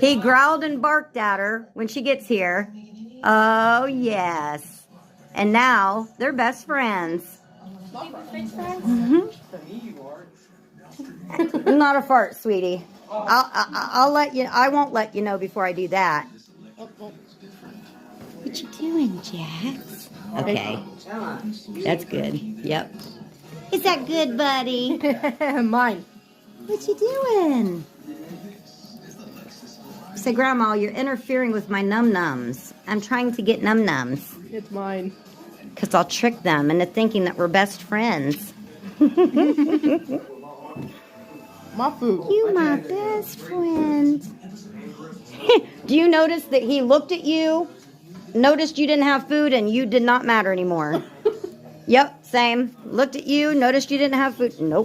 He growled and barked at her when she gets here. Oh, yes. And now they're best friends. Mm-hmm. Not a fart, sweetie. I'll let you. I won't let you know before I do that. What you doing, Jax? Okay, that's good. Yep. Is that good, buddy? Mine. What you doing? Say, Grandma, you're interfering with my Nom-noms. I'm trying to get Nom-noms. It's mine. Because I'll trick them into thinking that we're best friends. My food. You my best friend. Do you notice that he looked at you, noticed you didn't have food, and you did not matter anymore? Yep, same. Looked at you, noticed you didn't have food. Nope.